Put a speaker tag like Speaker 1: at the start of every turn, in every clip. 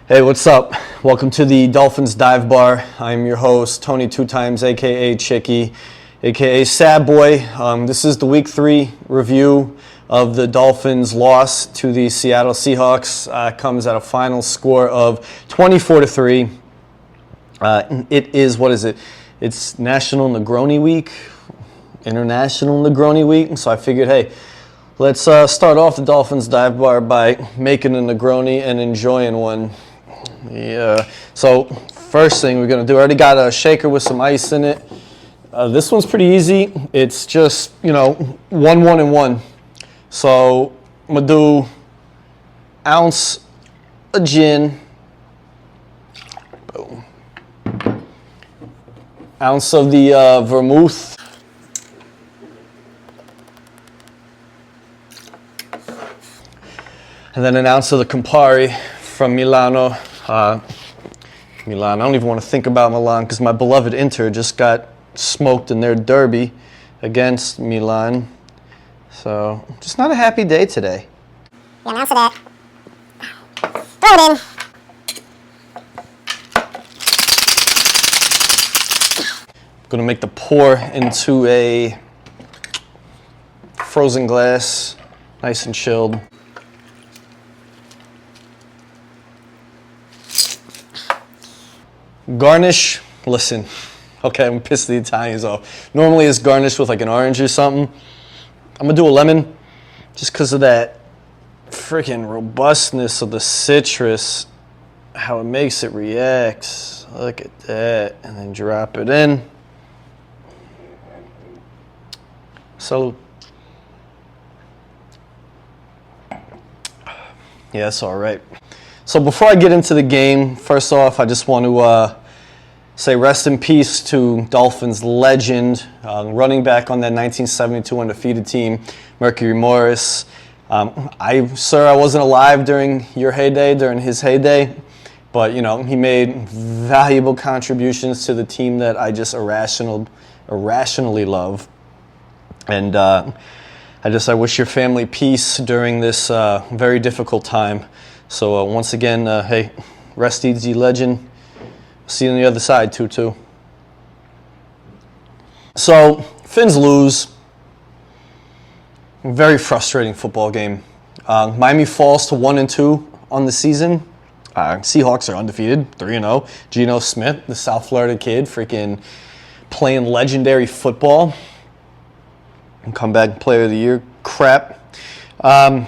Speaker 1: Hey, what's up? Welcome to the Dolphins Dive Bar. I'm your host, Tony 2 times, aka Chicky, aka Sad Boy. This is the Week 3 review of the Dolphins' loss to the Seattle Seahawks. Comes at a final score of 24-3. It is, what is it? It's National Negroni Week, International Negroni Week. So I figured, hey, let's start off the Dolphins Dive Bar by making a Negroni and enjoying one. Yeah. So first thing we're gonna do, I already got a shaker with some ice in it. This one's pretty easy. It's just, 1, 1, and 1. So I'm gonna do ounce of gin, boom, ounce of the vermouth, and then an ounce of the Campari from Milano. Milan. I don't even want to think about Milan because my beloved Inter just got smoked in their derby against Milan. So, just not a happy day today.
Speaker 2: Yeah, an ounce of that. Throw it in.
Speaker 1: I'm going to make the pour into a frozen glass, nice and chilled. Garnish, listen, okay, I'm pissed the Italians off. Normally it's garnished with like an orange or something. I'm gonna do a lemon just because of that freaking robustness of the citrus, how it makes it react. Look at that, and then drop it in. So, yeah, that's all right. So before I get into the game, first off, I just want to say rest in peace to Dolphins legend, running back on that 1972 undefeated team, Mercury Morris. Sir, I wasn't alive during your heyday, during his heyday, but he made valuable contributions to the team that I just irrationally love. And I wish your family peace during this very difficult time. So once again, hey, rest easy, legend. See you on the other side, 2-2. So, Fins lose. Very frustrating football game. Miami falls to 1-2 on the season. Seahawks are undefeated, 3-0. Geno Smith, the South Florida kid, freaking playing legendary football. And comeback player of the year crap. So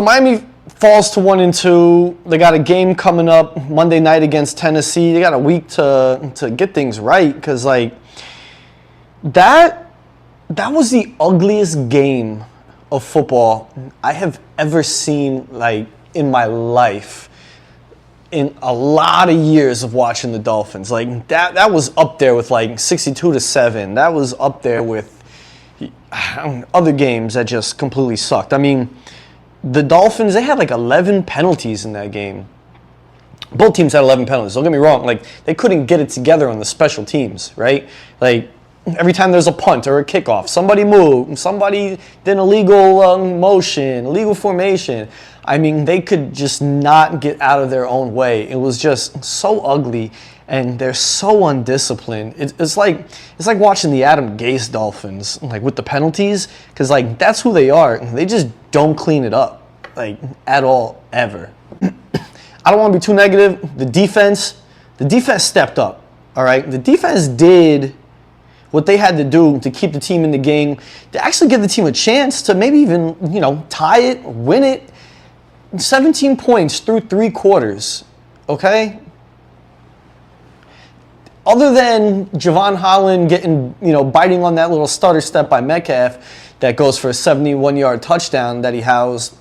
Speaker 1: Miami falls to 1-2. They got a game coming up Monday night against Tennessee. They got a week to get things right because that was the ugliest game of football I have ever seen in my life. In a lot of years of watching the Dolphins, that was up there with 62-7. That was up there with other games that just completely sucked. I mean, the Dolphins, they had 11 penalties in that game. Both teams had 11 penalties. Don't get me wrong. They couldn't get it together on the special teams, right? Every time there's a punt or a kickoff, somebody moved, somebody did an illegal motion, illegal formation. I mean, they could just not get out of their own way. It was just so ugly, and they're so undisciplined. It's like watching the Adam Gase Dolphins, with the penalties, because that's who they are. They just don't clean it up, at all, ever. I don't want to be too negative. The defense stepped up. All right, the defense did what they had to do to keep the team in the game, to actually give the team a chance to maybe even tie it, win it. 17 points through 3 quarters. Okay. Other than Javon Holland getting, biting on that little stutter step by Metcalf that goes for a 71-yard touchdown that he housed,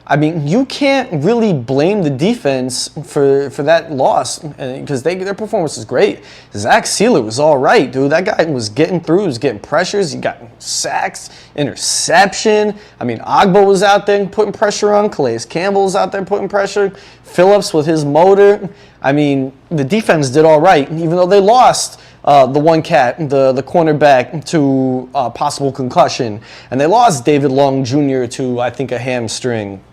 Speaker 1: I mean, you can't really blame the defense for that loss because their performance is great. Zach Sealer was all right, dude. That guy was getting through. He was getting pressures. He got sacks, interception. I mean, Ogbo was out there putting pressure on. Calais Campbell was out there putting pressure. Phillips with his motor. I mean, the defense did all right, even though they lost the one cat, the cornerback, to possible concussion. And they lost David Long Jr. to, I think, a hamstring.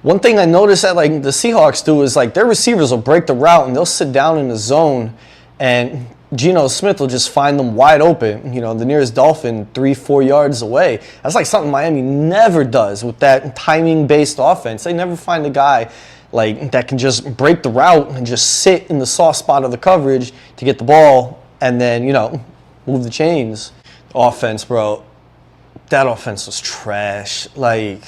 Speaker 1: one thing I noticed that like the Seahawks do is like their receivers will break the route and they'll sit down in the zone, and Geno Smith will just find them wide open. You know, the nearest Dolphin 3-4 yards away. That's like something Miami never does with that timing-based offense. They never find a guy like that can just break the route and just sit in the soft spot of the coverage to get the ball and then, you know, move the chains. Offense, bro. That offense was trash. Like,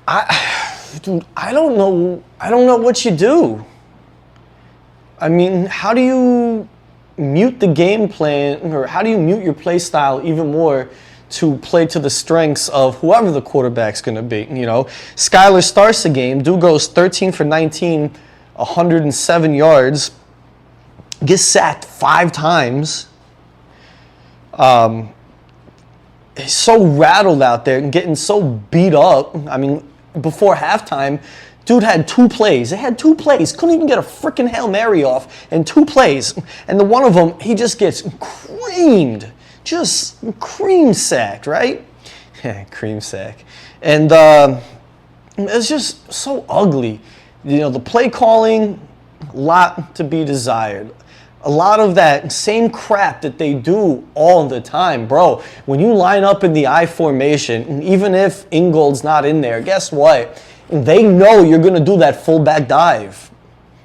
Speaker 1: I don't know what you do. I mean, how do you mute the game plan, or how do you mute your play style even more to play to the strengths of whoever the quarterback's going to be? You know, Skyler starts the game. Dude goes 13 for 19, 107 yards, gets sacked 5 times. He's so rattled out there and getting so beat up. I mean, before halftime, dude had 2 plays. They had 2 plays. Couldn't even get a freaking Hail Mary off in 2 plays. And the one of them, he just gets creamed. Just cream sacked, right? Yeah, cream sack. And it's just so ugly. You know, the play calling, a lot to be desired. A lot of that same crap that they do all the time, bro. When you line up in the I formation, and even if Ingold's not in there, guess what? They know you're going to do that fullback dive.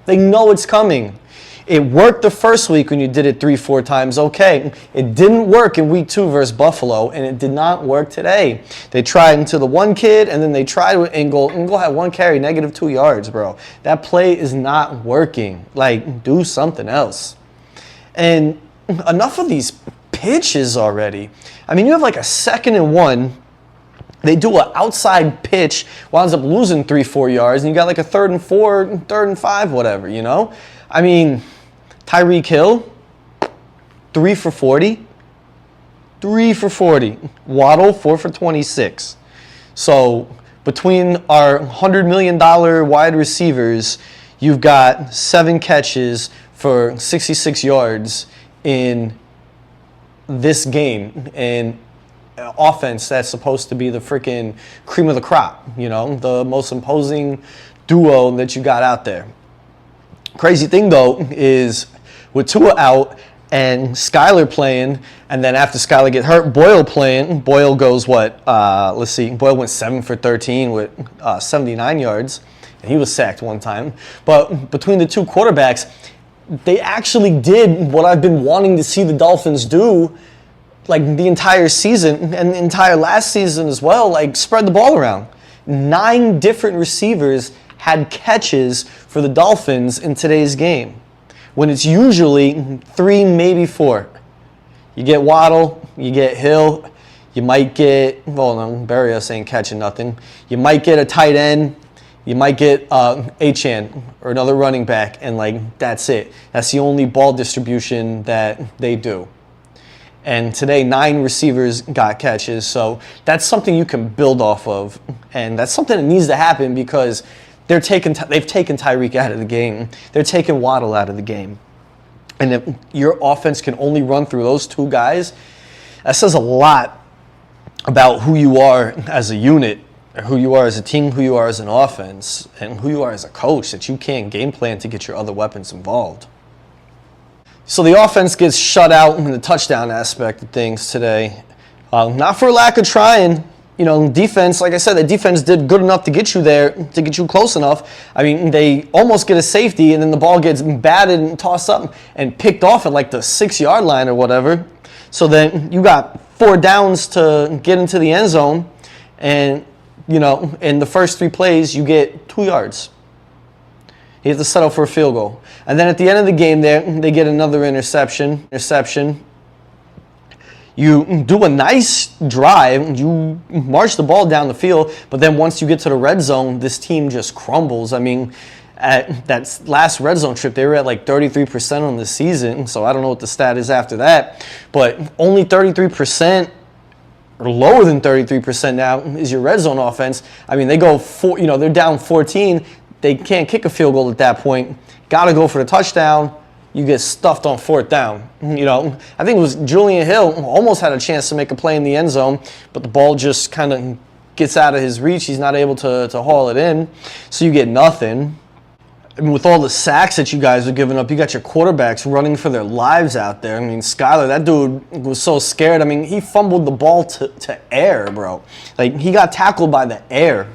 Speaker 1: They know it's coming. It worked the first week when you did it 3-4 times. Okay, it didn't work in week 2 versus Buffalo, and it did not work today. They tried into the one kid, and then they tried with Ingold. Ingold had 1 carry, -2 yards, bro. That play is not working. Like, do something else. And enough of these pitches already. I mean, you have like a 2nd and 1. They do an outside pitch, winds up losing 3-4 yards, and you got like a 3rd and 4, 3rd and 5, whatever, you know? I mean, Tyreek Hill, 3 for 40. 3 for 40. Waddle, 4 for 26. So between our $100 million wide receivers, you've got 7 catches for 66 yards in this game. And offense that's supposed to be the freaking cream of the crop, you know, the most imposing duo that you got out there. Crazy thing, though, is with Tua out and Skyler playing, and then after Skyler get hurt, Boyle playing. Boyle goes what? Let's see. Boyle went 7 for 13 with 79 yards, and he was sacked 1 time. But between the 2 quarterbacks, they actually did what I've been wanting to see the Dolphins do, like the entire season and the entire last season as well. Like, spread the ball around. 9 different receivers had catches for the Dolphins in today's game, when it's usually 3, maybe 4. You get Waddle, you get Hill, you might get, well, no, Berrios ain't catching nothing. You might get a tight end, you might get Achane or another running back, and like that's it. That's the only ball distribution that they do. And today, 9 receivers got catches, so that's something you can build off of, and that's something that needs to happen because they've taken Tyreek out of the game. They're taking Waddle out of the game. And if your offense can only run through those 2 guys, that says a lot about who you are as a unit, who you are as a team, who you are as an offense, and who you are as a coach, that you can't game plan to get your other weapons involved. So the offense gets shut out in the touchdown aspect of things today. Not for lack of trying. You know, defense, like I said, the defense did good enough to get you there, to get you close enough. I mean, they almost get a safety, and then the ball gets batted and tossed up and picked off at like the 6-yard line or whatever. So then you got 4 downs to get into the end zone, and, you know, in the first 3 plays, you get 2 yards. You have to settle for a field goal. And then at the end of the game there, they get another interception. You do a nice drive, you march the ball down the field, but then once you get to the red zone, this team just crumbles. I mean, at that last red zone trip, they were at like 33% on the season, so I don't know what the stat is after that, but only 33%, or lower than 33% now, is your red zone offense. I mean, they go they're down 14, they can't kick a field goal at that point, gotta go for the touchdown. You get stuffed on 4th down. You know, I think it was Julian Hill almost had a chance to make a play in the end zone, but the ball just kind of gets out of his reach. He's not able to haul it in, so you get nothing. I mean, with all the sacks that you guys are giving up, you got your quarterbacks running for their lives out there. I mean, Skyler, that dude was so scared. I mean, he fumbled the ball to air, bro. Like, he got tackled by the air,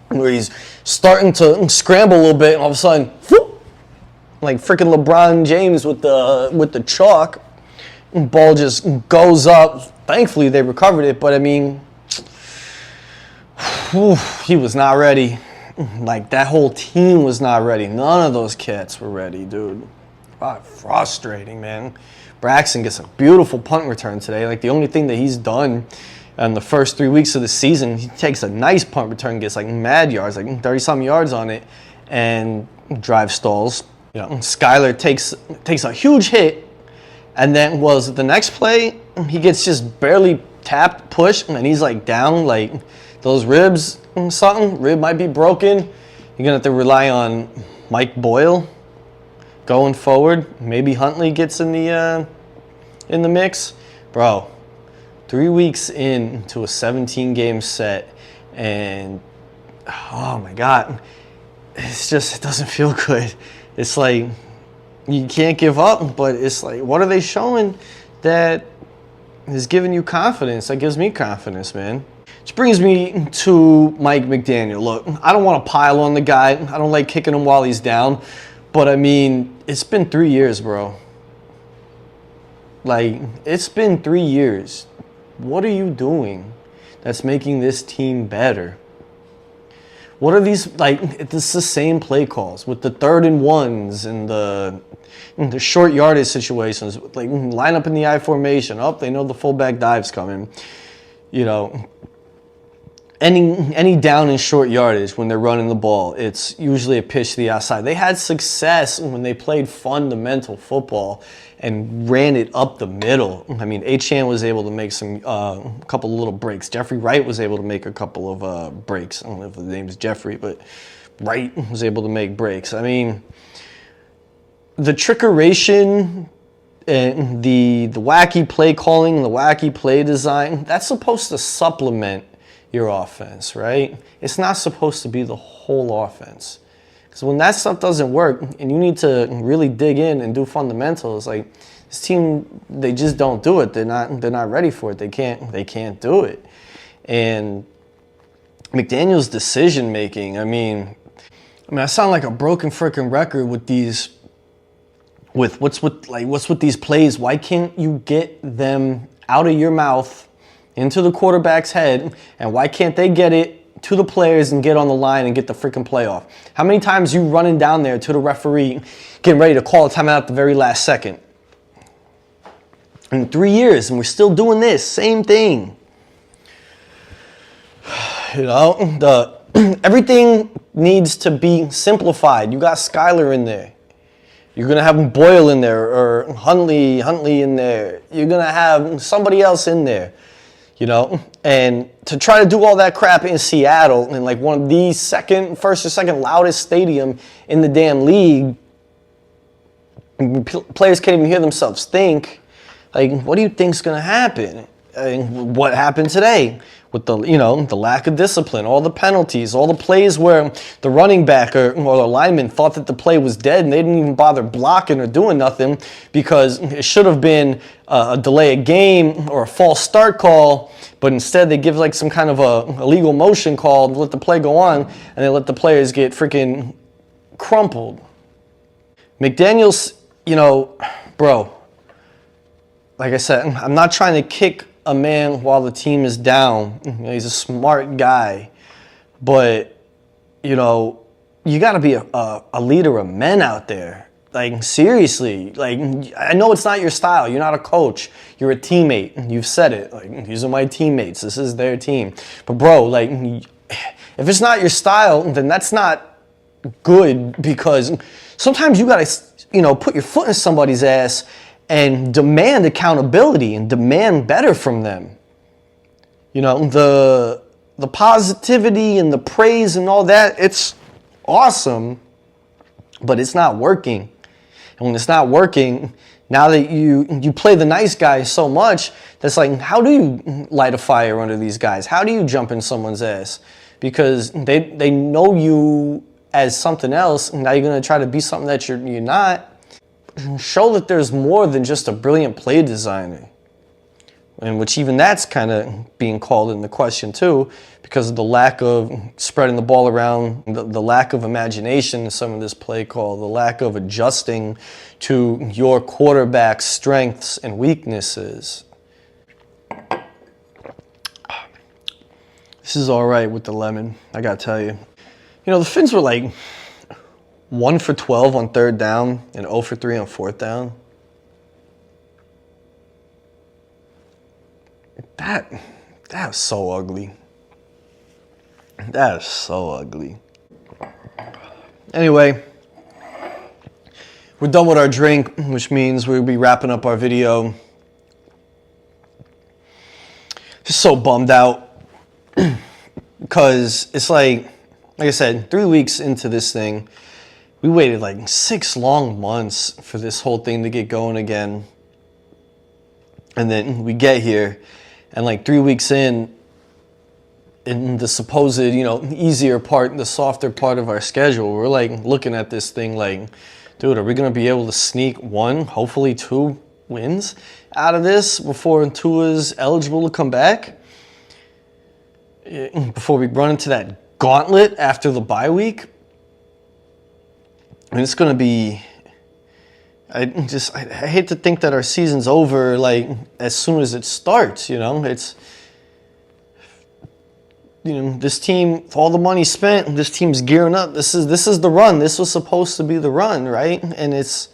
Speaker 1: where he's starting to scramble a little bit, and all of a sudden, whoop, like freaking LeBron James with the chalk. Ball just goes up. Thankfully, they recovered it, but I mean, he was not ready. Like, that whole team was not ready. None of those cats were ready, dude. Frustrating, man. Braxton gets a beautiful punt return today. Like, the only thing that he's done in the first 3 weeks of the season, he takes a nice punt return, gets like mad yards, like 30-some yards on it, and drive stalls. You know, Skyler takes a huge hit, and then was the next play, he gets just barely tapped, pushed, and he's like down, like those ribs, rib might be broken. You're gonna have to rely on Mike Boyle going forward. Maybe Huntley gets in the mix, bro. 3 weeks into a 17-game set, and oh my God, it doesn't feel good. It's like, you can't give up, but it's like, what are they showing that is giving you confidence? That gives me confidence, man. Which brings me to Mike McDaniel. Look, I don't want to pile on the guy. I don't like kicking him while he's down, but I mean, it's been 3 years, bro. Like, it's been 3 years. What are you doing that's making this team better? What are these, like, it's the same play calls with the 3rd and 1s and the short yardage situations, like line up in the I formation. Oh, they know the fullback dive's coming. You know, any down and short yardage when they're running the ball, it's usually a pitch to the outside. They had success when they played fundamental football and ran it up the middle. I mean, Achane was able to make a couple of little breaks. Jeffrey Wright was able to make a couple of breaks. I don't know if the name is Jeffrey, but Wright was able to make breaks. I mean, the trickeration and the wacky play calling and the wacky play design, that's supposed to supplement your offense, right? It's not supposed to be the whole offense. Because when that stuff doesn't work and you need to really dig in and do fundamentals, like, this team, they just don't do it. They're not ready for it. They can't do it. And McDaniel's decision making, I mean, I sound like a broken freaking record with these, what's with these plays. Why can't you get them out of your mouth into the quarterback's head, and why can't they get it to the players and get on the line and get the freaking playoff? How many times you running down there to the referee, getting ready to call a timeout at the very last second? In 3 years, and we're still doing this same thing. You know, everything needs to be simplified. You got Skyler in there. You're gonna have Boyle in there, or Huntley in there. You're gonna have somebody else in there. You know, and to try to do all that crap in Seattle, in like one of the first or second loudest stadium in the damn league, players can't even hear themselves think. Like, what do you think's gonna happen? I mean, what happened today with the lack of discipline, all the penalties, all the plays where the running back or the lineman thought that the play was dead and they didn't even bother blocking or doing nothing because it should have been a delay of game or a false start call, but instead they give like some kind of a illegal motion call to let the play go on, and they let the players get freaking crumpled. McDaniels, bro, like I said, I'm not trying to kick a man while the team is down. He's a smart guy, but you got to be a leader of men out there. Like, seriously, like, I know it's not your style. You're not a coach. You're a teammate. You've said it. Like, these are my teammates. This is their team. But bro, like, if it's not your style, then that's not good, because sometimes you got to, put your foot in somebody's ass and demand accountability and demand better from them. The positivity and the praise and all that, it's awesome, but it's not working. And when it's not working, Now that you play the nice guy so much, that's like, how do you light a fire under these guys? How do you jump in someone's ass? Because they know you as something else, and now you're going to try to be something that you're not. Show that there's more than just a brilliant play designer. And which even that's kind of being called into question too, because of the lack of spreading the ball around, the lack of imagination in some of this play call, the lack of adjusting to your quarterback's strengths and weaknesses. This is all right with the lemon, I gotta tell you. You know, the Finns were like 1 for 12 on 3rd down and 0 for 3 on 4th down. That is so ugly. That is so ugly. Anyway, we're done with our drink, which means we'll be wrapping up our video. Just so bummed out because it's like I said, 3 weeks into this thing, we waited like 6 long months for this whole thing to get going again. And then we get here. And like 3 weeks in the supposed, easier part, the softer part of our schedule, we're like looking at this thing like, dude, are we going to be able to sneak 1, hopefully 2 wins out of this before Tua's eligible to come back? Before we run into that gauntlet after the bye week? I mean, it's going to be... I hate to think that our season's over like as soon as it starts, It's this team, with all the money spent, this team's gearing up. This is the run. This was supposed to be the run, right? And if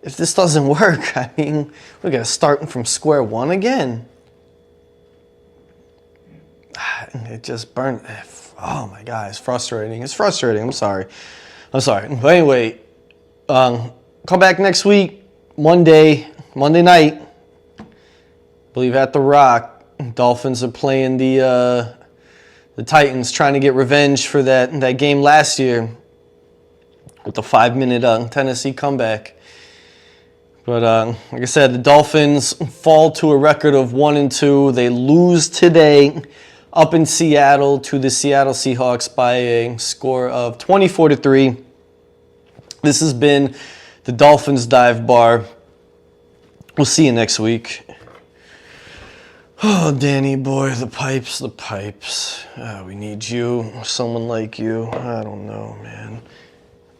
Speaker 1: this doesn't work, I mean, we got to start from square one again. It just burned. Oh my God, it's frustrating. It's frustrating. I'm sorry. But anyway, come back next week, Monday night. I believe at the Rock, Dolphins are playing the Titans, trying to get revenge for that game last year with the 5-minute Tennessee comeback. But like I said, the Dolphins fall to a record of 1-2. They lose today up in Seattle to the Seattle Seahawks by a score of 24-3. This has been the Dolphins Dive Bar. We'll see you next week. Oh, Danny boy, the pipes. We need you, someone like you. I don't know, man.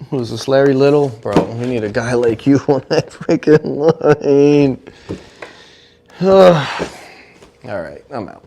Speaker 1: Who's this, Larry Little? Bro, we need a guy like you on that freaking line. All right, I'm out.